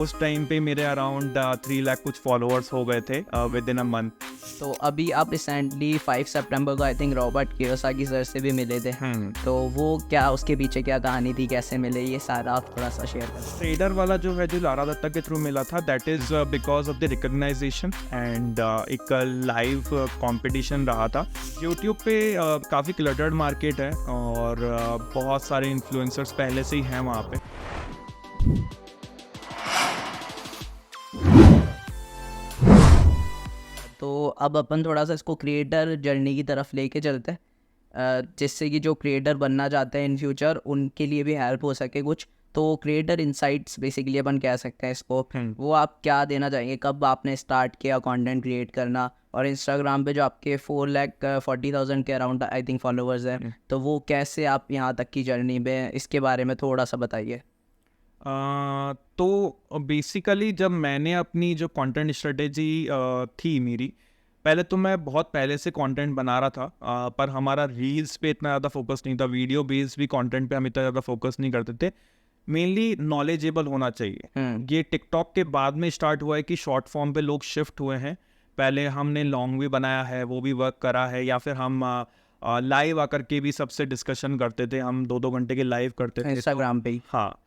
उस टाइम पे मेरे अराउंड 3 लाख कुछ फॉलोअर्स हो गए थे विद इन अ मंथ। तो अभी आप रिसेंटली 5 सितंबर को I think Robert Kiyosaki sir से भी मिले थे। तो वो क्या, उसके पीछे क्या कहानी थी, कैसे मिले, ये सारा आप थोड़ा सा शेयर करें। ट्रेडर वाला जो है, जो लारा दत्ता के थ्रू मिला था, that is because of the recognisation and एक लाइव कंपटीशन रहा था। यूट्यूब पे काफ़ी क्लटर्ड मार्केट है और बहुत सारे इन्फ्लुएंसर्स पहले से ही हैं वहाँ पे। तो अब अपन थोड़ा सा इसको क्रिएटर जर्नी की तरफ लेके चलते हैं, जिससे कि जो क्रिएटर बनना चाहते हैं इन फ्यूचर उनके लिए भी हेल्प हो सके कुछ। तो क्रिएटर इंसाइट्स बेसिकली अपन कह सकते हैं इसको। वो आप क्या देना चाहेंगे, कब आपने स्टार्ट किया कंटेंट क्रिएट करना, और इंस्टाग्राम पे जो आपके 4,40,000 के अराउंड आई थिंक फॉलोअर्स हैं, तो वो कैसे आप यहाँ तक की जर्नी में, इसके बारे में थोड़ा सा बताइए। तो बेसिकली जब मैंने अपनी जो कंटेंट स्ट्रेटेजी थी मेरी, पहले तो मैं बहुत पहले से कंटेंट बना रहा था, पर हमारा रील्स पे इतना ज़्यादा फोकस नहीं था, वीडियो बेस्ड भी कंटेंट पे हम इतना ज़्यादा फोकस नहीं करते थे। मेनली नॉलेजेबल होना चाहिए। ये टिकटॉक के बाद में स्टार्ट हुआ है कि शॉर्ट फॉर्म पे लोग शिफ्ट हुए हैं। पहले हमने लॉन्ग भी बनाया है, वो भी वर्क करा है, या फिर हम लाइव आकर के भी सबसे डिस्कशन करते थे, हम 2-2 घंटे के लाइव करते थे इंस्टाग्राम पे ही। हाँ,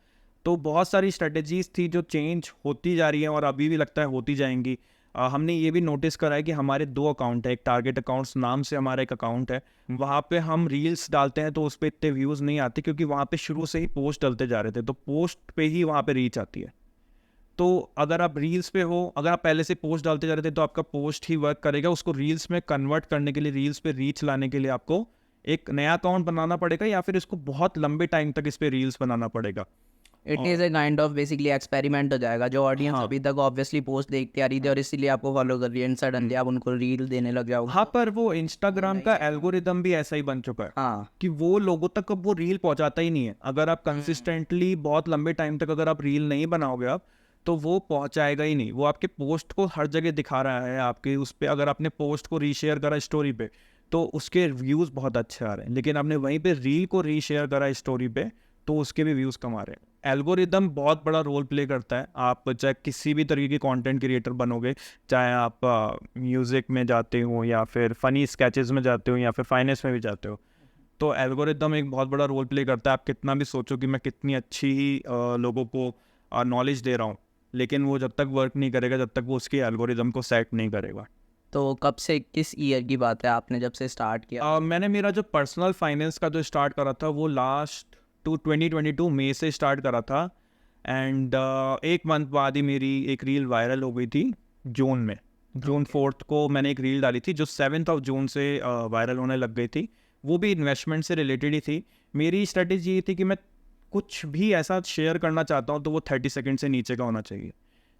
तो बहुत सारी स्ट्रेटजीज थी जो चेंज होती जा रही हैं और अभी भी लगता है होती जाएंगी। हमने ये भी नोटिस करा है कि हमारे 2 अकाउंट है, एक टारगेट अकाउंट्स नाम से हमारा एक अकाउंट है, वहाँ पे हम रील्स डालते हैं तो उस पर इतने व्यूज़ नहीं आते, क्योंकि वहाँ पे शुरू से ही पोस्ट डलते जा रहे थे, तो पोस्ट पे ही वहाँ पे रीच आती है। तो अगर आप रील्स पे हो, अगर आप पहले से पोस्ट डालते जा रहे थे, तो आपका पोस्ट ही वर्क करेगा। उसको रील्स में कन्वर्ट करने के लिए, रील्स पे रीच लाने के लिए आपको एक नया अकाउंट बनाना पड़ेगा, या फिर इसको बहुत लंबे टाइम तक इस पे रील्स बनाना पड़ेगा। It is a kind of basically experiment हो जाएगा। जो ऑडियंस हाँ। अभी तक ऑब्वियसली पोस्ट देखती आ रही थी और इसीलिए आपको फॉलो कर रही है, सडनली आप उनको रील देने लग जाओगे। हाँ, पर वो इंस्टाग्राम का एल्गोरिदम भी ऐसा ही बन चुका है हाँ, कि वो लोगों तक अब वो रील पहुंचाता ही नहीं है। अगर आप कंसिस्टेंटली बहुत लंबे टाइम तक अगर आप रील नहीं बनाओगे आप, तो वो पहुंचाएगा ही नहीं। वो आपके पोस्ट को हर जगह दिखा रहा है, आपके उस पे अगर आपने पोस्ट को रीशेयर करा स्टोरी पे, तो उसके व्यूज़ बहुत अच्छे आ रहे हैं, लेकिन आपने वहीं पे रील को रीशेयर करा स्टोरी पे, तो उसके भी व्यूज़ कम आ रहे हैं। एल्गोरिदम बहुत बड़ा रोल प्ले करता है। आप चाहे किसी भी तरीके की कंटेंट क्रिएटर बनोगे, चाहे आप म्यूज़िक में जाते हो, या फिर फ़नी स्केचेस में जाते हो, या फिर फाइनेंस में भी जाते हो, तो एल्गोरिदम एक बहुत बड़ा रोल प्ले करता है। आप कितना भी सोचो कि मैं कितनी अच्छी ही लोगों को नॉलेज दे रहा हूँ, लेकिन वो जब तक वर्क नहीं करेगा, जब तक वो उसके एल्गोरिदम को सेट नहीं करेगा। तो कब से, किस ईयर की बात है आपने जब से स्टार्ट किया? मैंने मेरा जो पर्सनल फाइनेंस का जो स्टार्ट करा था, वो लास्ट 2022 मई से स्टार्ट करा था, एंड 1 मंथ बाद ही मेरी एक रील वायरल हो गई थी। जून में, जून 4 को मैंने एक रील डाली थी, जो 7 जून से वायरल होने लग गई थी। वो भी इन्वेस्टमेंट से रिलेटेड ही थी। मेरी स्ट्रेटेजी ये थी कि मैं कुछ भी ऐसा शेयर करना चाहता हूँ तो वो 30 सेकंड से नीचे का होना चाहिए।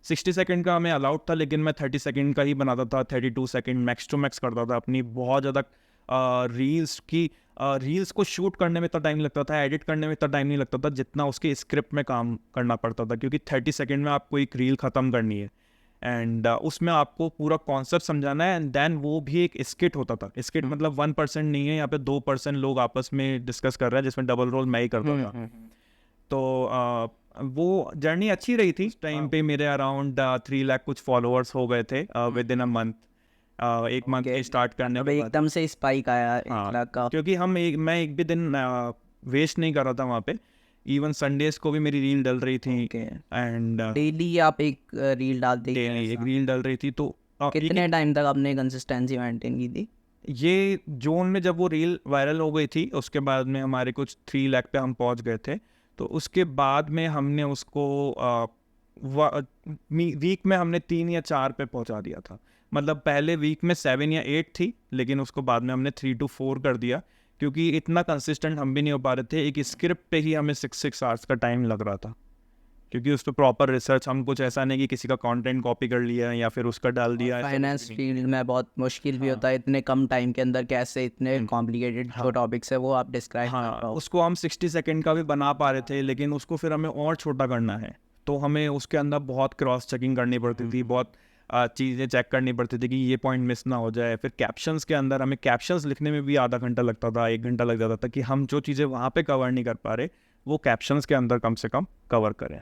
60 सेकंड का हमें अलाउड था, लेकिन मैं 30 सेकंड का ही बनाता था। 32 सेकंड मैक्स टू मैक्स करता था अपनी। बहुत ज़्यादा रील्स को शूट करने में इतना टाइम नहीं लगता था, एडिट करने में इतना टाइम नहीं लगता था, जितना उसके स्क्रिप्ट में काम करना पड़ता था, क्योंकि 30 सेकंड में आपको एक रील ख़त्म करनी है, एंड उसमें आपको पूरा कॉन्सेप्ट समझाना है। एंड देन वो भी एक स्किट होता था। स्किट मतलब 1% नहीं है, यहाँ पे 2% लोग आपस में डिस्कस कर रहे हैं, जिसमें डबल रोल मैं ही करता था। तो वो जर्नी अच्छी रही थी। टाइम पे मेरे अराउंड 3 लाख कुछ फॉलोअर्स हो गए थे with in a month. 1 month के स्टार्ट करने अब के बाद। एकदम से स्पाइक आया 1 हाँ, लाख का। क्योंकि मैं एक भी दिन वेस्ट नहीं कर रहा था वहाँ पे। इवन संडेज को भी मेरी रील डल रही थी, एंड डेली आप एक रील डालते ही हैं एक ऐसा? रील डल रही थी। तो कितने टाइम तक आपने कंसिस्टेंसी मेंटेन की थी? ये जून में जब वो रील वायरल हो गई थी, उसके बाद में हमारे कुछ 3 लाख पे हम पहुंच गए थे। तो उसके बाद में हमने उसको वीक में हमने 3 या 4 पे पहुंचा दिया था। मतलब पहले वीक में 7 या 8 थी, लेकिन उसको बाद में हमने 3 to 4 कर दिया, क्योंकि इतना कंसिस्टेंट हम भी नहीं हो पा रहे थे। एक स्क्रिप्ट पे ही हमें 6 आवर्स का टाइम लग रहा था, क्योंकि उस पर प्रॉपर रिसर्च, हम कुछ ऐसा नहीं कि किसी का कंटेंट कॉपी कर लिया या फिर उसका डाल दिया। फाइनेंस फील्ड में बहुत मुश्किल भी होता है इतने कम टाइम के अंदर कैसे इतने कॉम्प्लिकेटेड जो टॉपिक्स है वो आप डिस्क्राइब कर हाँ, पाओ। उसको हम 60 सेकंड का भी बना पा रहे थे, लेकिन उसको फिर हमें और छोटा करना है, तो हमें उसके अंदर बहुत क्रॉस चेकिंग करनी पड़ती थी, बहुत चीज़ें चेक करनी पड़ती थी कि ये पॉइंट मिस ना हो जाए। फिर कैप्शंस के अंदर हमें कैप्शंस लिखने में भी आधा घंटा लगता था, 1 घंटा लग जाता था, कि हम जो चीज़ें वहाँ पे कवर नहीं कर पा रहे, वो कैप्शंस के अंदर कम से कम कवर करें।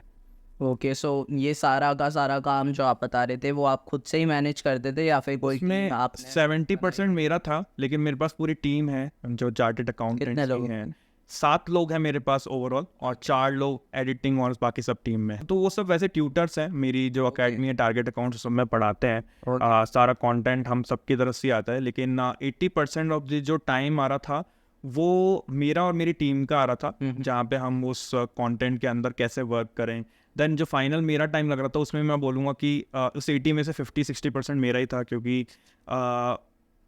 ओके, सो ये सारा का सारा काम जो आप बता रहे थे वो आप खुद से ही मैनेज करते थे या फिर कोई उसमें team आपने 70% मेरा था, लेकिन मेरे पास पूरी टीम है जो चार्टेड कितने अकाउंटेंट्स लोग की हैं। 7 लोग हैं मेरे पास ओवरऑल, और 4 लोग एडिटिंग और बाकी सब टीम में हैं। तो वो सब वैसे ट्यूटर्स हैं, मेरी जो अकेडमी है टारगेट अकाउंट सब में पढ़ाते हैं। सारा कंटेंट हम सबकी तरफ से आता है, लेकिन 80% ऑफ जो टाइम आ रहा था वो मेरा और मेरी टीम का आ रहा था, जहाँ पे हम उस कंटेंट के अंदर कैसे वर्क करें। देन जो फाइनल मेरा टाइम लग रहा था उसमें मैं बोलूँगा कि उस 80 में से 50-60% मेरा ही था, क्योंकि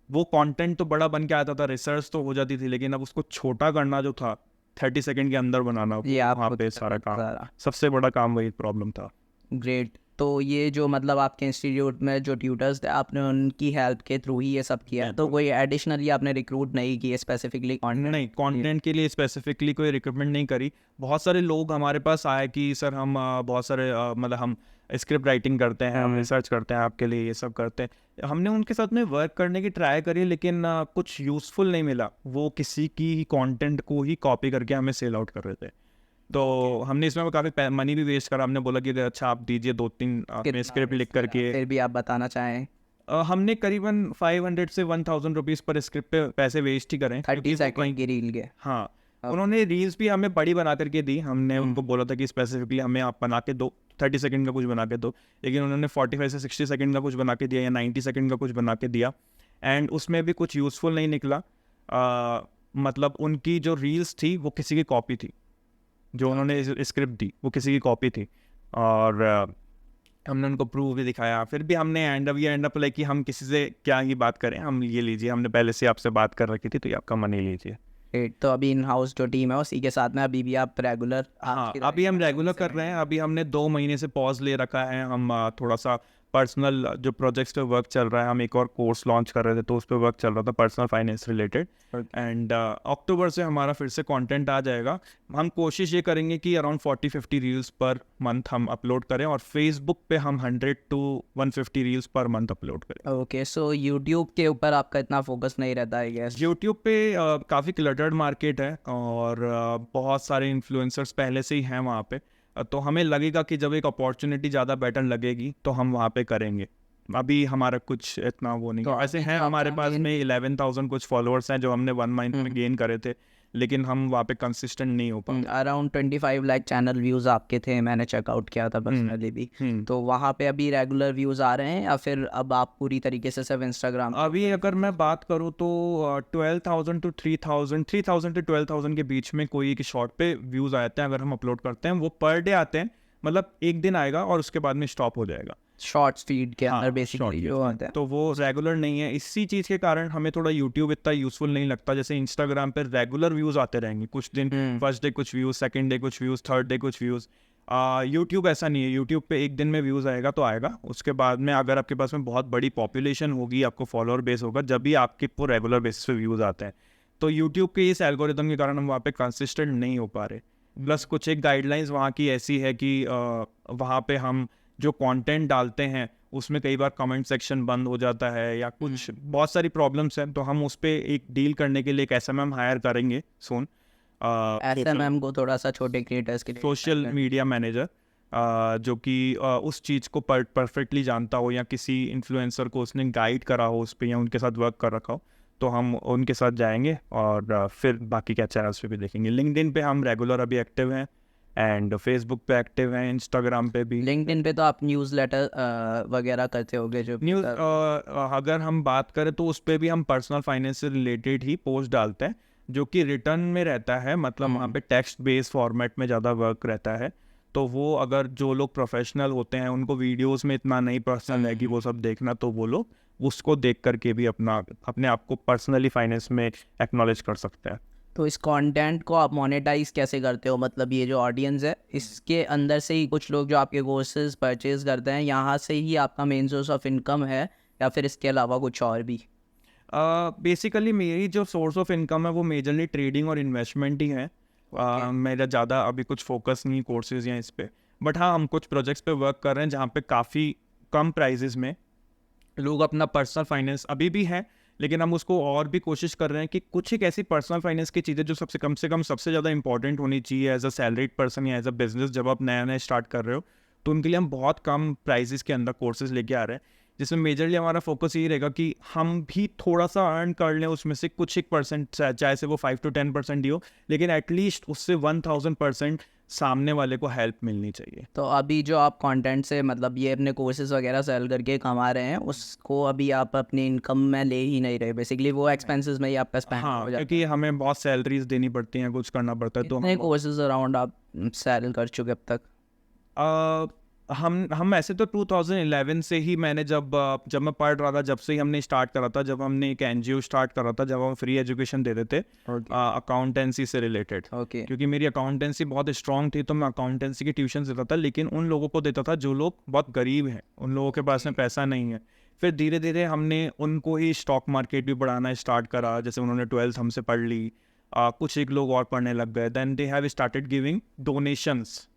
वो कंटेंट तो बड़ा बन के आता था, रिसर्च तो हो जाती थी, लेकिन अब उसको छोटा करना जो था 30 सेकंड के अंदर बनाना, ये आप वहाँ खुद पे कर सारा रहे थे काम, सारा। सबसे बड़ा काम वही प्रॉब्लम था। ग्रेट। तो ये जो मतलब आपके इंस्टीट्यूट में जो ट्यूटर्स थे आपने उनकी हेल्प के थ्रू ही ये सब किया है, तो कोई एडिशनली आपने रिक्रूट नहीं किए स्पेसिफिकली नहीं, कंटेंट के लिए स्पेसिफिकली कोई रिक्रूटमेंट नहीं करी। बहुत सारे लोग हमारे पास आए कि सर हम बहुत सारे मतलब हम स्क्रिप्ट राइटिंग करते हैं, हम रिसर्च करते हैं आपके लिए, ये सब करते हैं। हमने उनके साथ में वर्क करने की ट्राई करी, लेकिन कुछ यूज़फुल नहीं मिला। वो किसी की कंटेंट को ही कॉपी करके हमें सेल आउट कर रहे थे। तो हमने इसमें काफ़ी मनी भी वेस्ट करा। हमने बोला कि अगर अच्छा आप दीजिए 2-3 स्क्रिप्ट लिख करके। फिर भी आप बताना चाहें। हमने करीबन 500 से 1000 रुपीज़ पर स्क्रिप्ट पे पैसे वेस्ट ही करें, 30 सेकंड की रील के। हाँ। उन्होंने रील्स भी हमें बड़ी बना करके दी। हमने उनको बोला था कि स्पेसिफिकली हमें आप बना के दो, 30 सेकंड का कुछ बना के दो, लेकिन उन्होंने 45 से 60 सेकंड का कुछ बना के दिया, या 90 सेकंड का कुछ बना के दिया, एंड उसमें भी कुछ यूज़फुल नहीं निकला। मतलब उनकी जो रील्स थी वो किसी की कॉपी थी, जो उन्होंने स्क्रिप्ट दी वो किसी की कॉपी थी, और हमने उनको प्रूफ भी दिखाया। फिर भी हमने एंड अप लाइक कि हम किसी से क्या ही बात करें, हम ये लीजिए, हमने पहले से आपसे बात कर रखी थी, तो ये आपका मनी लीजिए। तो अभी इन हाउस जो टीम है उसी के साथ में अभी भी आप रेगुलर? हाँ, अभी हम रेगुलर कर रहे हैं। अभी हमने 2 महीने से पॉज ले रखा है। हम थोड़ा सा पर्सनल जो प्रोजेक्ट्स पे वर्क चल रहा है, हम एक और कोर्स लॉन्च कर रहे थे, तो उस पर वर्क चल रहा था personal finance related. And October से हमारा फिर से कंटेंट आ जाएगा। हम कोशिश ये करेंगे कि अराउंड 40-50 रील्स पर मंथ हम अपलोड करें, और फेसबुक पे हम 100 to 150 reels per month upload करें। ओके, सो यूट्यूब के ऊपर आपका इतना फोकस नहीं रहता है गैस? यूट्यूब पे काफ़ी क्लटर्ड मार्केट है, और बहुत सारे इन्फ्लुएंसर्स पहले से ही हैं वहाँ पे। तो हमें लगेगा कि जब एक अपॉर्चुनिटी ज़्यादा बेटर लगेगी तो हम वहाँ पे करेंगे। अभी हमारा कुछ इतना वो नहीं है। ऐसे हैं हमारे पास में 11,000 कुछ फॉलोअर्स हैं जो हमने 1 मंथ में गेन करे थे, लेकिन हम वहाँ पे कंसिस्टेंट नहीं हो पाए। अराउंड 25 लाख चैनल व्यूज़ आपके थे, मैंने चेकआउट किया था पर्सनली भी। तो वहाँ पे अभी रेगुलर व्यूज़ आ रहे हैं या फिर अब आप पूरी तरीके से सिर्फ इंस्टाग्राम? अभी अगर मैं बात करूँ तो 12,000 to 3,000 to 12,000 के बीच में कोई एक शॉर्ट पे व्यूज़ आते हैं अगर हम अपलोड करते हैं। वो पर डे आते हैं, मतलब एक दिन आएगा और उसके बाद में स्टॉप हो जाएगा। शॉर्ट्स फीड के अंदर हाँ, बेसिकली जो आता है। तो वो रेगुलर नहीं है। इसी चीज़ के कारण हमें थोड़ा यूट्यूब इतना यूज़फुल नहीं लगता। जैसे इंस्टाग्राम पे रेगुलर व्यूज़ आते रहेंगे, कुछ दिन फर्स्ट डे कुछ व्यूज़, सेकंड डे कुछ व्यूज़, थर्ड डे कुछ व्यूज़। यूट्यूब ऐसा नहीं है। यूट्यूब पे एक दिन में व्यूज़ आएगा तो आएगा, उसके बाद में अगर आपके पास में बहुत बड़ी पॉपुलेशन होगी, आपको फॉलोअर बेस होगा, जब भी आपके वो रेगुलर बेसिस पे व्यूज़ आते हैं। तो यूट्यूब के इस एल्गोरिदम के कारण हम वहाँ पे कंसिस्टेंट नहीं हो पा रहे। प्लस कुछ एक गाइडलाइंस वहाँ की ऐसी है कि वहाँ पे हम जो कंटेंट डालते हैं उसमें कई बार कमेंट सेक्शन बंद हो जाता है, या कुछ बहुत सारी प्रॉब्लम्स हैं। तो हम उस पर एक डील करने के लिए एक SMM हायर करेंगे सून। SMM को थोड़ा सा छोटे क्रिएटर्स के लिए सोशल मीडिया मैनेजर, जो कि उस चीज़ को परफेक्टली जानता हो, या किसी इन्फ्लुएंसर को उसने गाइड करा हो उस पर, या उनके साथ वर्क कर रखा हो, तो हम उनके साथ जाएंगे और फिर बाकी क्या चैनल्स पे भी देखेंगे। लिंक्डइन पे हम रेगुलर अभी एक्टिव हैं, एंड फेसबुक पे एक्टिव हैं, इंस्टाग्राम पे भी। लिंक्डइन पे तो आप न्यूज़लेटर वगैरह करते होगे जो न्यूज़ अगर हम बात करें तो उस पर भी हम पर्सनल फाइनेंस से रिलेटेड ही पोस्ट डालते हैं, जो कि रिटर्न में रहता है, मतलब वहाँ पे टेक्स्ट बेस्ड फॉर्मेट में ज़्यादा वर्क रहता है। तो वो अगर जो लोग प्रोफेशनल होते हैं उनको वीडियोस में इतना नहीं पसंद है कि वो सब देखना, तो वो लोग उसको देख करके भी अपने आप को पर्सनली फाइनेंस में एक्नॉलेज कर सकते हैं। तो इस कंटेंट को आप मोनेटाइज कैसे करते हो? मतलब ये जो ऑडियंस है इसके अंदर से ही कुछ लोग जो आपके कोर्सेज परचेज करते हैं, यहाँ से ही आपका मेन सोर्स ऑफ इनकम है या फिर इसके अलावा कुछ और भी? बेसिकली मेरी जो सोर्स ऑफ इनकम है वो मेजरली ट्रेडिंग और इन्वेस्टमेंट ही है। मेरा ज़्यादा अभी कुछ फोकस नहीं कोर्सेज या इस पे, बट हाँ हम कुछ प्रोजेक्ट्स पे वर्क कर रहे हैं जहाँ पे काफ़ी कम प्राइजेस में लोग अपना पर्सनल फाइनेंस अभी भी है, लेकिन हम उसको और भी कोशिश कर रहे हैं कि कुछ एक ऐसी पर्सनल फाइनेंस की चीज़ें जो सबसे कम से कम सबसे ज़्यादा इंपॉर्टेंट होनी चाहिए एज अ सैलरीड पर्सन या एज अ बिजनेस। जब आप नया नया स्टार्ट कर रहे हो तो उनके लिए हम बहुत कम प्राइजेस के अंदर कोर्सेज लेके आ रहे हैं, जिसमें मेजरली हमारा फोकस यही रहेगा कि हम भी थोड़ा सा अर्न कर लें उसमें से कुछ एक परसेंट, चाहे से वो 5 to 10% ही हो, लेकिन एटलीस्ट उससे 1000% सामने वाले को हेल्प मिलनी चाहिए। तो अभी जो आप कंटेंट से मतलब ये अपने कोर्सेज वगैरह सेल करके कमा रहे हैं, उसको अभी आप अपनी इनकम में ले ही नहीं रहे, बेसिकली वो एक्सपेंसेस में ही आपका स्पेंड हाँ, हो जाता है। क्योंकि हमें बहुत सैलरीज देनी पड़ती हैं, कुछ करना पड़ता है, तो कितने कोर्सेज अराउंड आप सेल कर चुके अब तक? हम ऐसे तो 2011 से ही मैंने जब मैं पढ़ रहा था, जब से ही हमने स्टार्ट करा था, जब हमने एक एनजीओ स्टार्ट करा था, जब हम फ्री एजुकेशन देते थे अकाउंटेंसी से रिलेटेड। ओके। क्योंकि मेरी अकाउंटेंसी बहुत स्ट्रांग थी, तो मैं अकाउंटेंसी की ट्यूशन देता था, लेकिन उन लोगों को देता था जो लोग बहुत गरीब हैं, उन लोगों के पास में पैसा नहीं है। फिर धीरे धीरे हमने उनको ही स्टॉक मार्केट भी पढ़ाना स्टार्ट करा, जैसे उन्होंने 12th हमसे पढ़ ली, कुछ एक लोग और पढ़ने लग गए, then they have started giving donations,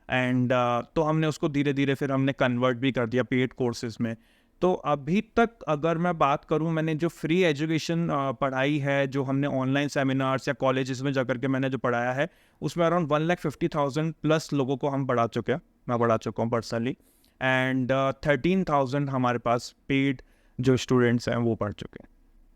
and तो हमने उसको धीरे धीरे फिर हमने कन्वर्ट भी कर दिया पेड कोर्सेज में। तो अभी तक अगर मैं बात करूं, मैंने जो फ्री एजुकेशन पढ़ाई है, जो हमने ऑनलाइन सेमिनार्स या कॉलेजेस में जाकर के मैंने जो पढ़ाया है, उसमें अराउंड 1,50,000 प्लस लोगों को हम पढ़ा चुके हैं, मैं पढ़ा चुका हूँ पर्सनली, एंड 13,000 हमारे पास पेड जो स्टूडेंट्स हैं वो पढ़ चुके हैं।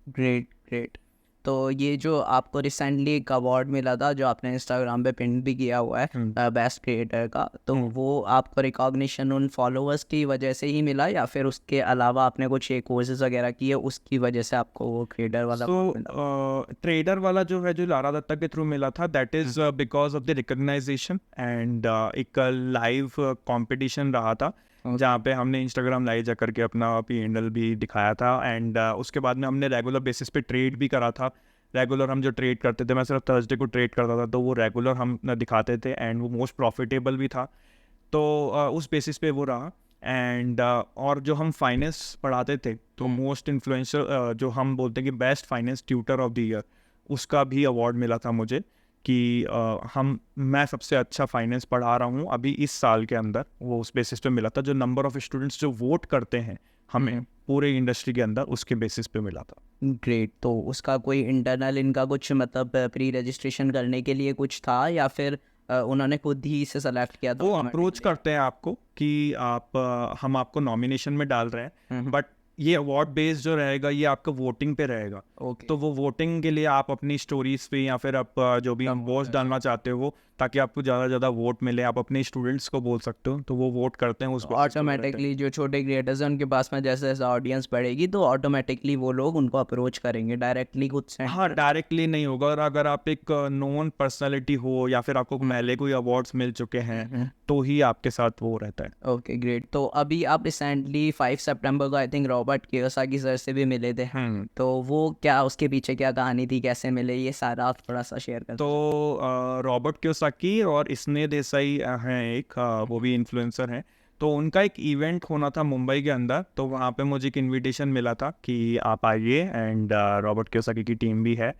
Great great. तो ये जो आपको रिसेंटली एक अवार्ड मिला था जो आपने इंस्टाग्राम पे पिन भी किया हुआ है बेस्ट क्रिएटर का, तो वो आपको रिकॉग्निशन उन फॉलोअर्स की वजह से ही मिला या फिर उसके अलावा आपने कुछ एक कोर्सेज वगैरह किए उसकी वजह से आपको वो क्रिएटर वाला award मिला? ट्रेडर वाला जो है, जो लारा दत्ता के थ्रू मिला था, that is because of the recognisation, and एक लाइव कंपटीशन रहा था जहाँ पे हमने इंस्टाग्राम लाइव जा करके अपना हैंडल भी दिखाया था, एंड उसके बाद में हमने रेगुलर बेसिस पे ट्रेड भी करा था। रेगुलर हम जो ट्रेड करते थे, मैं सिर्फ थर्सडे को ट्रेड करता था, तो वो रेगुलर हम दिखाते थे, एंड वो मोस्ट प्रॉफिटेबल भी था, तो उस बेसिस पे वो रहा। एंड और जो हम फाइनेंस पढ़ाते थे, तो मोस्ट इन्फ्लुएंसर जो हम बोलते हैं कि best finance tutor of the year, उसका भी अवार्ड मिला था मुझे, कि मैं सबसे अच्छा फाइनेंस पढ़ा रहा हूँ अभी इस साल के अंदर, वो उस बेसिस पे मिला था। जो नंबर ऑफ स्टूडेंट्स जो वोट करते हैं हमें पूरे इंडस्ट्री के अंदर, उसके बेसिस पे मिला था। ग्रेट। तो उसका कोई इंटरनल इनका कुछ मतलब प्री रजिस्ट्रेशन करने के लिए कुछ था या फिर उन्होंने खुद ही से सेलेक्ट किया था? वो अप्रोच करते हैं आपको कि हम आपको नॉमिनेशन में डाल रहे हैं, बट ये अवार्ड बेस्ड जो रहेगा ये आपका वोटिंग पे रहेगा। ओके। तो वो वोटिंग के लिए आप अपनी स्टोरीज पे या फिर आप जो भी पोस्ट डालना चाहते हो, ताकि आपको ज़्यादा से ज़्यादा वोट मिले, आप अपने स्टूडेंट्स को बोल सकते हो, तो वो वोट करते हैं उस basis पे रहते हैं। ऑटोमेटिकली जो छोटे क्रिएटर्स हैं उनके पास में जैसे जैसे ऑडियंस बढ़ेगी तो ऑटोमेटिकली वो लोग उनको अप्रोच करेंगे, डायरेक्टली खुद से? हाँ, डायरेक्टली नहीं होगा, और अगर आप एक नोन पर्सनालिटी हो या फिर आपको पहले कोई अवार्ड्स मिल चुके हैं, तो ही आपके साथ वो रहता है। Okay great. तो अभी आप रिसेंटली 5 सितंबर को I think Robert Kiyosaki sir से भी मिले थे, तो वो क्या, उसके पीछे क्या कहानी थी, कैसे मिले, ये सारा आप थोड़ा सा शेयर कर? तो रॉबर्ट कियोसाकी और स्नेह देसाई हैं एक, वो भी इन्फ्लुएंसर हैं, तो उनका एक इवेंट होना था मुंबई के अंदर, तो वहाँ पे मुझे एक इनविटेशन मिला था कि आप आइए, एंड रॉबर्ट कियोसाकी की टीम भी है,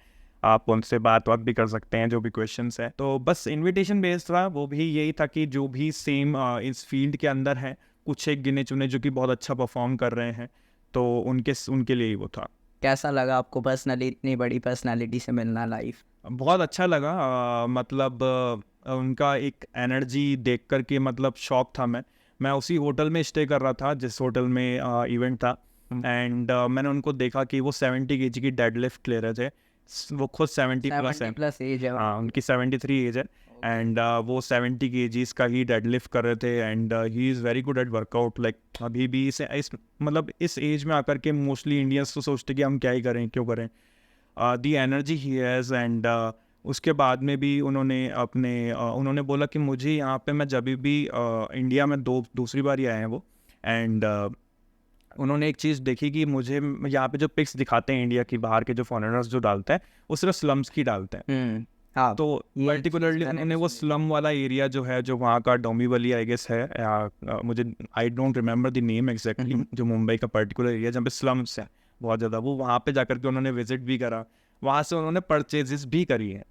आप उनसे बात भी कर सकते हैं जो भी क्वेश्चंस है। तो बस इनविटेशन बेस्ड था, वो भी यही था कि जो भी सेम इस फील्ड के अंदर है, कुछ एक गिने चुने जो कि बहुत अच्छा परफॉर्म कर रहे हैं, तो उनके लिए ही वो था। कैसा लगा आपको पर्सनली इतनी बड़ी पर्सनालिटी से मिलना लाइव? बहुत अच्छा लगा, मतलब उनका एक एनर्जी देख कर के मतलब शॉक था मैं उसी होटल में स्टे कर रहा था जिस होटल में इवेंट था, एंड मैंने उनको देखा कि वो 70 kg की डेडलिफ्ट ले रहे थे। वो खुद 70 प्लस है, प्लस एज है। हाँ, उनकी 73 एज है, एंड वो 70 kgs का ही डेडलिफ्ट कर रहे थे, and he is very good at workout. Like अभी भी मतलब इस एज में आकर के मोस्टली इंडियंस तो सोचते कि हम क्या ही करें, क्यों करें, दी एनर्जी ही हैज़। एंड उसके बाद में भी उन्होंने बोला कि मुझे यहाँ पे, मैं जब भी इंडिया में दूसरी बार ही आए हैं वो, एंड उन्होंने एक चीज़ देखी कि मुझे यहाँ पे जो पिक्स दिखाते हैं इंडिया की, बाहर के जो फॉरेनर्स जो डालते हैं, वो सिर्फ स्लम्स की डालते हैं। हाँ, तो पर्टिकुलरली उन्होंने वो स्लम वाला एरिया जो है, जो वहाँ का डोंबिवली आई गेस है, मुझे I don't remember the name exactly, जो मुंबई का पर्टिकुलर एरिया जहाँ पे स्लम्स है बहुत ज़्यादा, वो वहाँ पे जाकर के उन्होंने विजिट भी करा, वहाँ से उन्होंने परचेजेस भी करी है।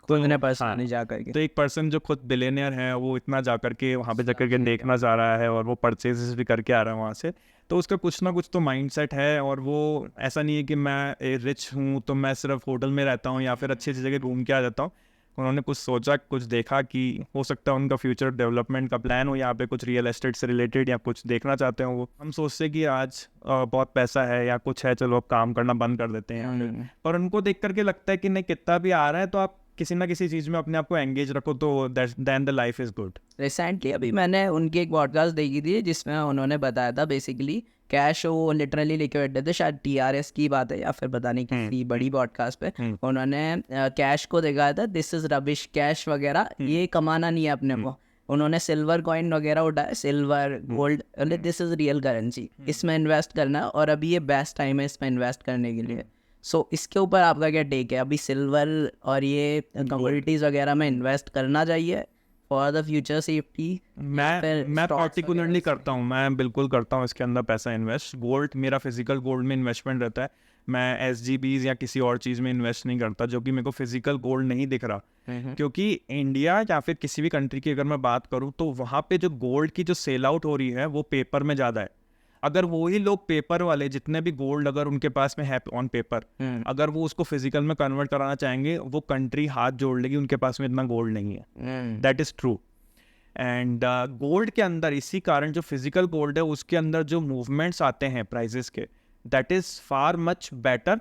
तो उन्हें पर्सनली जा करके, तो एक पर्सन जो खुद बिलियनियर है, वो इतना जा करके वहाँ पे जाकर के देखना चाह रहा है, और वो परचेजेस भी करके आ रहा है वहाँ से, तो उसका कुछ ना कुछ तो माइंडसेट है। और वो ऐसा नहीं है कि मैं रिच हूँ तो मैं सिर्फ होटल में रहता हूँ या फिर अच्छी अच्छी जगह घूम के आ जाता हूँ। उन्होंने कुछ सोचा, कुछ देखा कि हो सकता है उनका फ्यूचर डेवलपमेंट का प्लान हो यहाँ पे, कुछ रियल एस्टेट से रिलेटेड या कुछ देखना चाहते हो वो। हम सोचते हैं कि आज बहुत पैसा है या कुछ है, चलो अब काम करना बंद कर देते हैं यहाँ पे। पर उनको देख करके लगता है कि नहीं, कितना भी आ रहा है तो आप किसी ना किसी चीज़ में अपने आप को एंगेज रखो, तो then the life is good. Recently अभी मैंने उनकी एक पॉडकास्ट देखी थी जिसमें उन्होंने बताया था बेसिकली कैश वो लिटरली लेके बैठे थे, शायद TRS की बात है या फिर पता नहीं किसी बड़ी पॉडकास्ट पे उन्होंने कैश को दिखाया था, दिस इज रबिश, कैश वगैरह ये कमाना नहीं है अपने को। उन्होंने सिल्वर कॉइन वगैरह उठाया, silver gold, this is real currency, इसमें इन्वेस्ट करना है और अभी ये बेस्ट टाइम है इसमें इन्वेस्ट करने के लिए। सो इसके ऊपर आपका क्या टेक है? अभी सिल्वर और ये कमोडिटीज वगैरह में इन्वेस्ट करना चाहिए फॉर द फ्यूचर सेफ्टी? मैं पर्टिकुलरली करता हूँ, मैं बिल्कुल करता हूँ इसके अंदर पैसा इन्वेस्ट। गोल्ड, मेरा फिजिकल गोल्ड में इन्वेस्टमेंट रहता है। मैं SGBs या किसी और चीज़ में इन्वेस्ट नहीं करता जो कि मेरे को फिजिकल गोल्ड नहीं दिख रहा। क्योंकि इंडिया या फिर किसी भी कंट्री की अगर मैं बात करूँ तो वहाँ पे जो गोल्ड की जो सेल आउट हो रही है वो पेपर में ज़्यादा है। अगर वही लोग पेपर वाले जितने भी गोल्ड अगर उनके पास में है ऑन पेपर, अगर वो उसको फिजिकल में कन्वर्ट कराना चाहेंगे, वो कंट्री हाथ जोड़ लेगी, उनके पास में इतना गोल्ड नहीं है। That is true. And gold के अंदर इसी कारण जो फिजिकल गोल्ड है उसके अंदर जो मूवमेंट्स आते हैं प्राइजेस के, that is far much better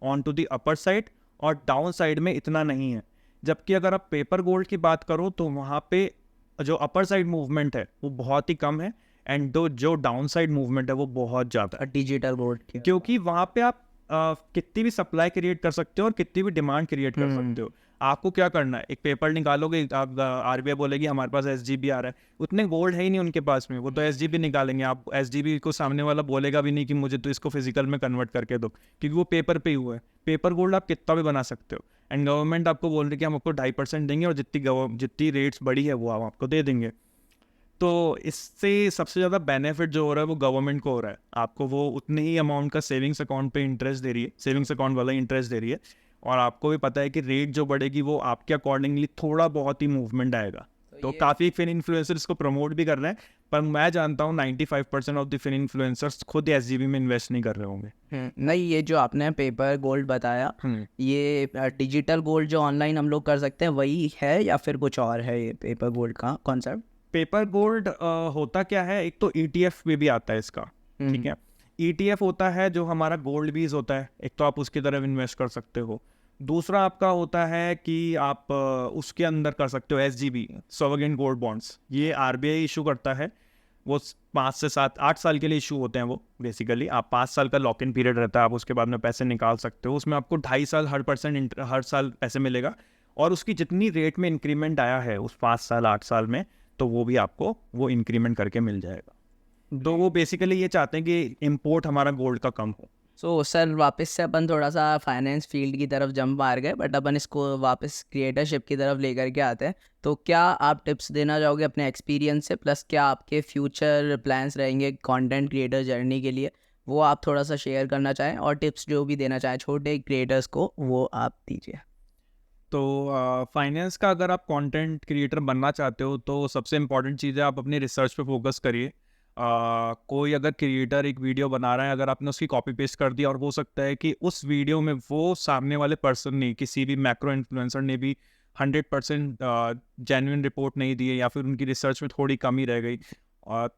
on to the upper side, और डाउन साइड में इतना नहीं है। जबकि अगर आप पेपर गोल्ड की बात करो तो वहाँ पे जो अपर साइड मूवमेंट है वो बहुत ही कम है, एंड जो डाउन साइड मूवमेंट है वो बहुत ज़्यादा है डिजिटल गोल्ड की। क्योंकि वहाँ पे आप कितनी भी सप्लाई क्रिएट कर सकते हो और कितनी भी डिमांड क्रिएट कर सकते हो। आपको क्या करना है, एक पेपर निकालोगे, आप RBI बोलेगी हमारे पास SGB आ रहा है, उतने गोल्ड है ही नहीं उनके पास में, वो तो SGB निकालेंगे। आप SGB को सामने वाला बोलेगा भी नहीं कि मुझे तो इसको फिजिकल में कन्वर्ट करके दो, क्योंकि वो पेपर पे ही हुआ है। पेपर गोल्ड आप कितना भी बना सकते हो, एंड गवर्नमेंट आपको बोल रही है कि हम आपको 2.5% देंगे और जितनी रेट्स बढ़ी है वो हम आपको दे देंगे। तो इससे सबसे ज़्यादा बेनिफिट जो हो रहा है वो गवर्नमेंट को हो रहा है। आपको वो उतने ही अमाउंट का सेविंग्स अकाउंट पे इंटरेस्ट दे रही है, सेविंग्स अकाउंट वाला इंटरेस्ट दे रही है, और आपको भी पता है कि रेट जो बढ़ेगी वो आपके अकॉर्डिंगली थोड़ा बहुत ही मूवमेंट आएगा। तो काफ़ी फिन इन्फ्लुएंसर्स इसको प्रमोट भी कर रहे हैं, पर मैं जानता हूँ 95% ऑफ द फिन इन्फ्लुएंसर्स खुद SGB में इन्वेस्ट नहीं कर रहे होंगे। नहीं, ये जो आपने पेपर गोल्ड बताया, ये डिजिटल गोल्ड जो ऑनलाइन हम लोग कर सकते हैं वही है या फिर कुछ और है ये पेपर गोल्ड का कॉन्सेप्ट? पेपर गोल्ड होता क्या है, एक तो ETF में भी आता है इसका, ठीक है। ETF होता है जो हमारा गोल्ड बीज होता है, एक तो आप उसकी तरफ इन्वेस्ट कर सकते हो। दूसरा आपका होता है कि आप उसके अंदर कर सकते हो SGB, सॉवरेन गोल्ड बॉन्ड्स। ये RBI इशू करता है, वो 5 से 8 साल के लिए इशू होते हैं। वो बेसिकली आप 5 साल का लॉक इन पीरियड रहता है, आप उसके बाद में पैसे निकाल सकते हो। उसमें आपको 2.5 साल हर साल पैसे मिलेगा, और उसकी जितनी रेट में इंक्रीमेंट आया है उस 5 साल 8 साल में, तो वो भी आपको वो इंक्रीमेंट करके मिल जाएगा। तो वो बेसिकली ये चाहते हैं कि इंपोर्ट हमारा गोल्ड का कम हो। सो सर, वापस से अपन थोड़ा सा फाइनेंस फील्ड की तरफ जंप मार गए, बट अपन इसको वापस क्रिएटरशिप की तरफ लेकर के आते हैं। तो क्या आप टिप्स देना चाहोगे अपने एक्सपीरियंस से, प्लस क्या आपके फ्यूचर प्लान्स रहेंगे कंटेंट क्रिएटर जर्नी के लिए, वो आप थोड़ा सा शेयर करना चाहें, और टिप्स जो भी देना चाहें छोटे क्रिएटर्स को वो आप दीजिए। तो फाइनेंस का अगर आप कंटेंट क्रिएटर बनना चाहते हो तो सबसे इम्पॉर्टेंट चीज़ है आप अपनी रिसर्च पे फोकस करिए। कोई अगर क्रिएटर एक वीडियो बना रहा है, अगर आपने उसकी कॉपी पेस्ट कर दिया और हो सकता है कि उस वीडियो में वो सामने वाले पर्सन ने, किसी भी मैक्रो इन्फ्लुएंसर ने भी 100% जेन्युइन रिपोर्ट नहीं दी है, या फिर उनकी रिसर्च में थोड़ी कमी रह गई,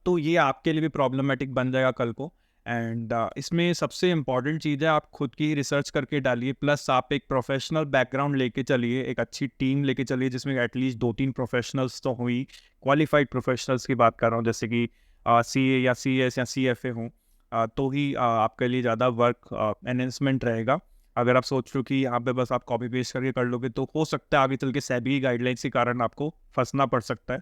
तो ये आपके लिए भी प्रॉब्लमेटिक बन जाएगा कल को। एंड इसमें सबसे इम्पॉर्टेंट चीज़ है आप खुद की रिसर्च करके डालिए, प्लस आप एक प्रोफेशनल बैकग्राउंड लेके चलिए, एक अच्छी टीम लेके चलिए जिसमें एटलीस्ट 2-3 प्रोफेशनल्स तो हुई, क्वालिफाइड प्रोफेशनल्स की बात कर रहा हूँ, जैसे कि CA या CS या CFA हों, तो ही आपके लिए ज़्यादा वर्क एनहेंसमेंट रहेगा। अगर आप सोच रहे हो कि यहाँ पे बस आप कॉपी पेस्ट करके कर लोगे तो हो सकता है आगे चल के SEBI की गाइडलाइंस के कारण आपको फंसना पड़ सकता है।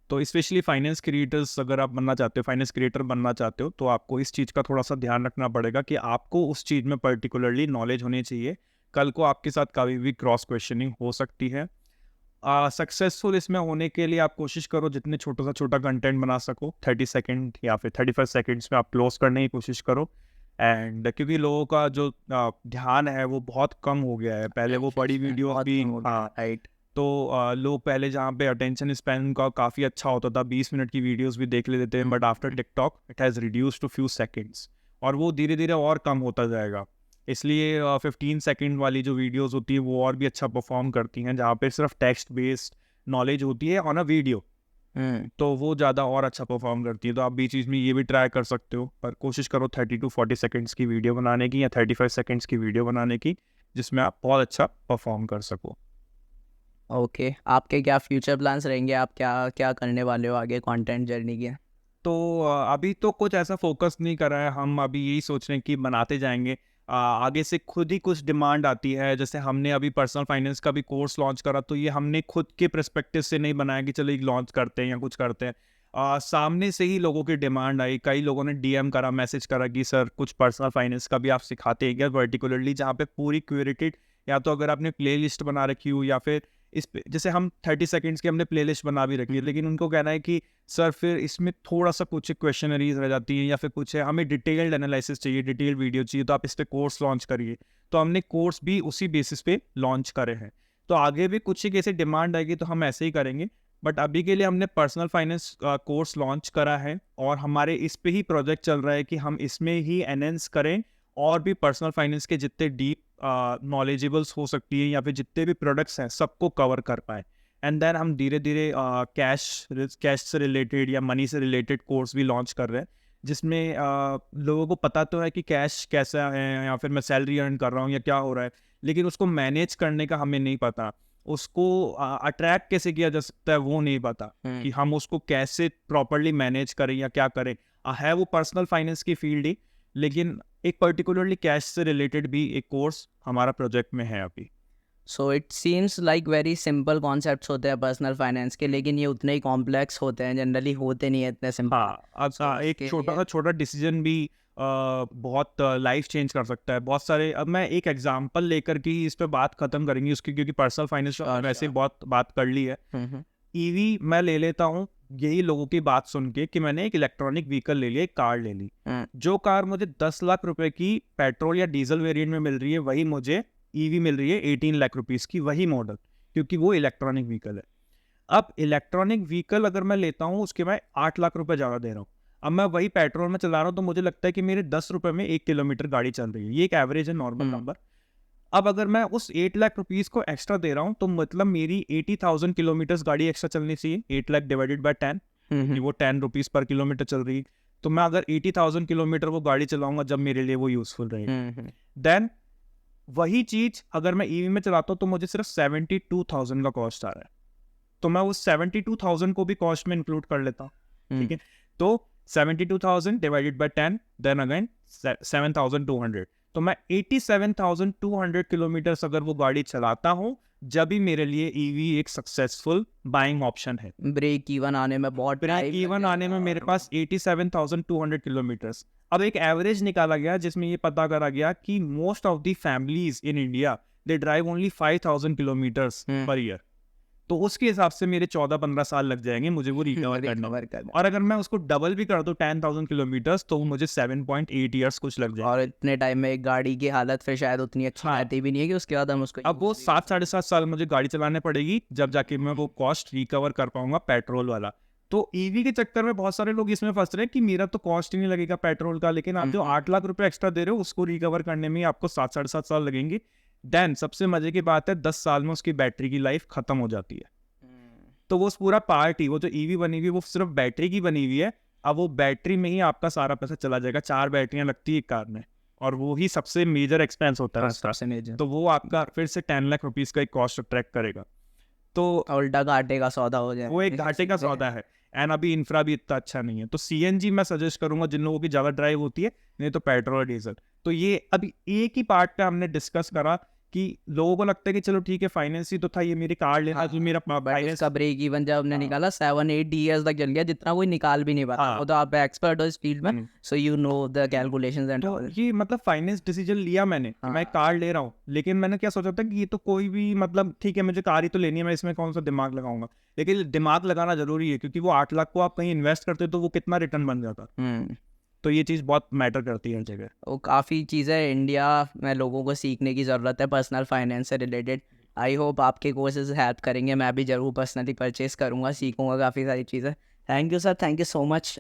तो स्पेशली फाइनेंस क्रिएटर्स अगर आप बनना चाहते हो, फाइनेंस क्रिएटर बनना चाहते हो, तो आपको इस चीज़ का थोड़ा सा ध्यान रखना पड़ेगा कि आपको उस चीज़ में पर्टिकुलरली नॉलेज होनी चाहिए। कल को आपके साथ कभी भी क्रॉस क्वेश्चनिंग हो सकती है। सक्सेसफुल इसमें होने के लिए आप कोशिश करो जितने छोटा सा छोटा कंटेंट बना सको, 30 सेकेंड या फिर 35 सेकेंड्स में आप क्लोज करने की कोशिश करो। एंड क्योंकि लोगों का जो ध्यान है वो बहुत कम हो गया है, पहले वो बड़ी वीडियो भी, हाँ राइट, तो लोग पहले जहाँ पे अटेंशन स्पैन का काफ़ी अच्छा होता था, 20 मिनट की वीडियोस भी देख लेते हैं, but after TikTok it has reduce to few seconds, और वो धीरे धीरे और कम होता जाएगा। इसलिए 15 सेकंड वाली जो वीडियोस होती है वो और भी अच्छा परफॉर्म करती हैं, जहाँ पे सिर्फ टेक्स्ट बेस्ड नॉलेज होती है ऑन अ वीडियो, तो वो ज़्यादा और अच्छा परफॉर्म करती है। तो आप बीच बीच में ये भी ट्राई कर सकते हो, पर कोशिश करो 30 to 40 सेकंड्स की वीडियो बनाने की या 35 सेकंड्स की वीडियो बनाने की, जिसमें आप बहुत अच्छा परफॉर्म कर सको। ओके, आपके क्या फ्यूचर प्लान्स रहेंगे? आप क्या क्या करने वाले हो आगे कंटेंट जर्नी के? तो अभी तो कुछ ऐसा फोकस नहीं कर रहा है, हम अभी यही सोच रहे हैं कि बनाते जाएंगे। आगे से खुद ही कुछ डिमांड आती है, जैसे हमने अभी पर्सनल फाइनेंस का भी कोर्स लॉन्च करा, तो ये हमने खुद के पर्सपेक्टिव से नहीं बनाया कि चलो एक लॉन्च करते हैं या कुछ करते हैं। सामने से ही लोगों की डिमांड आई, कई लोगों ने डीएम करा, मैसेज करा कि सर कुछ पर्सनल फाइनेंस का भी आप सिखाते हैं क्या पर्टिकुलरली, जहाँ पे पूरी क्यूरेटेड, या तो अगर आपने प्ले लिस्ट बना रखी हो या फिर इस पे जैसे हम 30 सेकंड्स की हमने प्लेलिस्ट बना भी रखी है, लेकिन उनको कहना है कि सर फिर इसमें थोड़ा सा कुछ क्वेश्चनरीज रह जाती हैं या फिर कुछ है, हमें डिटेल्ड एनालिसिस चाहिए, डिटेल्ड वीडियो चाहिए, तो आप इस पे कोर्स लॉन्च करिए। तो हमने कोर्स भी उसी बेसिस पे लॉन्च करे हैं। तो आगे भी कुछ एक ऐसी डिमांड आएगी तो हम ऐसे ही करेंगे, बट अभी के लिए हमने पर्सनल फाइनेंस कोर्स लॉन्च करा है और हमारे इस पे ही प्रोजेक्ट चल रहा है कि हम इसमें ही एनहेंस करें और भी पर्सनल फाइनेंस के जितने डीप नॉलेजेबल्स हो सकती है या फिर जितने भी प्रोडक्ट्स हैं सबको कवर कर पाए। एंड देन हम धीरे धीरे कैश से रिलेटेड या मनी से रिलेटेड कोर्स भी लॉन्च कर रहे हैं, जिसमें लोगों को पता तो है कि कैश कैसा है या फिर मैं सैलरी अर्न कर रहा हूँ या क्या हो रहा है, लेकिन उसको मैनेज करने का हमें नहीं पता, उसको अट्रैक्ट कैसे किया जा सकता है वो नहीं पता, कि हम उसको कैसे प्रॉपरली मैनेज करें या क्या करें। है वो पर्सनल फाइनेंस की फील्ड ही, लेकिन एक पर्टिकुलरली कैश से रिलेटेड भी एक कोर्स हमारा प्रोजेक्ट में है अभी। So it seems like very simple concepts होते हैं पर्सनल फाइनेंस के, लेकिन ये उतने ही कॉम्प्लेक्स होते हैं, जनरली होते नहीं है इतने सिंपल। हाँ, अब एक इसके छोटा लिए सा छोटा डिसीजन भी बहुत लाइफ चेंज कर सकता है। बहुत सारे, अब मैं एक एग्जांपल लेकर के ही इस पे बात खत्म करेंगे उसकी, क्योंकि पर्सनल फाइनेंस वैसे ही बहुत बात कर ली है। ईवी मैं ले लेता हूँ, यही लोगों की बात सुन के कि मैंने एक इलेक्ट्रॉनिक व्हीकल ले लिया, एक कार ले ली। जो कार मुझे 10 लाख रुपए की पेट्रोल या डीजल वेरिएंट में मिल रही है, वही मुझे ईवी मिल रही है 18 लाख रुपीस की, वही मॉडल, क्योंकि वो इलेक्ट्रॉनिक व्हीकल है। अब इलेक्ट्रॉनिक व्हीकल अगर मैं लेता हूँ उसके मैं 8 लाख रुपए ज़्यादा दे रहा हूँ। अब मैं वही पेट्रोल में चला रहा हूँ तो मुझे लगता है कि मेरे 10 रुपए में 1 किलोमीटर गाड़ी चल रही है। ये एक एवरेज है, नॉर्मल नंबर। अब अगर मैं उस 8 लाख रुपीस को एक्स्ट्रा दे रहा हूँ तो मतलब मेरी 80,000 किलोमीटर गाड़ी एक्स्ट्रा चलनी चाहिए। 8 लाख डिवाइडेड बाय 10, कि वो 10 रुपीस पर किलोमीटर चल रही है। तो मैं अगर 80,000 किलोमीटर वो गाड़ी चलाऊंगा जब मेरे लिए वो यूजफुल रहेगी। देन वही चीज अगर मैं ईवी में चलाता हूँ तो मुझे सिर्फ 72,000 का कॉस्ट आ रहा है, तो मैं उस 72,000 को भी कॉस्ट में इंक्लूड कर लेता हूँ। ठीक है, तो 72,000 डिवाइडेड बाय 10, देन अगेन 7,200, तो मैं 87,200 किलोमीटर अगर वो गाड़ी चलाता हूँ, जब भी मेरे लिए ईवी एक सक्सेसफुल बाइंग ऑप्शन है। ब्रेक इवन आने में बहुत ब्रेक इवन आने में मेरे पास 87,200 किलोमीटर्स। अब एक एवरेज निकाला गया जिसमें ये पता करा गया कि most of the families in India they drive only 5,000 kilometres per year. तो उसके हिसाब से मेरे 14-15 साल लग जाएंगे मुझे वो रिकवर करने में। और अगर मैं उसको डबल भी कर दूं 10,000 किलोमीटर्स, तो मुझे 7.8 ईयर्स कुछ लग जाएंगे। और इतने टाइम में एक गाड़ी की हालत फिर शायद उतनी अच्छी रहती भी नहीं है कि उसके बाद हम उसको अब वो 7-7.5 साल मुझे गाड़ी चलाने पड़ेगी, जब जाके मैं वो कॉस्ट रिकवर कर पाऊंगा पेट्रोल वाला। तो ईवी के चक्कर में बहुत सारे लोग इसमें फंस रहे हैं कि मेरा तो कॉस्ट ही नहीं लगेगा पेट्रोल का, लेकिन आप जो 8 लाख रुपए एक्स्ट्रा दे रहे हो उसको रिकवर करने में आपको 7-7.5 साल लगेंगे। देन सबसे मजे की बात है 10 साल में उसकी बैटरी की लाइफ खत्म हो जाती है। तो वो पूरा पार्ट ही, वो जो ईवी बनी हुई है वो सिर्फ बैटरी की बनी हुई है। अब वो बैटरी में ही आपका सारा पैसा चला जाएगा। 4 बैटरियां लगती है एक कार में, और वो ही सबसे मेजर एक्सपेंस होता है उसका। तो वो आपका फिर से 10 लाख रुपीस का एक कॉस्ट अट्रैक्ट करेगा, तो उल्टा घाटे का सौदा हो जाए। वो एक घाटे का सौदा है। एंड अभी इंफ्रा भी इतना अच्छा नहीं है, तो सीएनजी मैं सजेस्ट करूंगा जिन लोगों की ज्यादा ड्राइव होती है, नहीं तो पेट्रोल डीजल। तो ये अभी एक ही पार्ट पे हमने डिस्कस करा कि लोगों को लगता है कि चलो ठीक है फाइनेंस ही तो था, ये मेरी कार लेना तो मेरा फाइनेंस का ब्रेक इवन जब हमने निकाला 7-8 ईयर्स तक चल गया, जितना कोई निकाल भी नहीं पाता। वो तो आप एक्सपर्ट हो इस फील्ड में, so you know the calculations and तो ये मतलब फाइनेंस डिसीजन लिया मैंने, मैं कार ले रहा हूँ, लेकिन मैंने क्या सोचा था कि ये तो कोई भी मतलब ठीक है मुझे कार ही तो लेनी है, मैं इसमें कौन सा दिमाग लगाऊंगा। लेकिन दिमाग लगाना जरूरी है, क्योंकि वो 8 लाख को आप कहीं इन्वेस्ट करते तो वो कितना रिटर्न बन जाता। तो ये चीज़ बहुत मैटर करती है हर जगह। वो काफ़ी चीज़ें इंडिया में लोगों को सीखने की ज़रूरत है पर्सनल फाइनेंस से रिलेटेड। आई होप आपके कोर्सेज हेल्प करेंगे, मैं भी ज़रूर पर्सनली परचेस करूँगा, सीखूँगा काफ़ी सारी चीज़ें। Thank you sir, thank you so much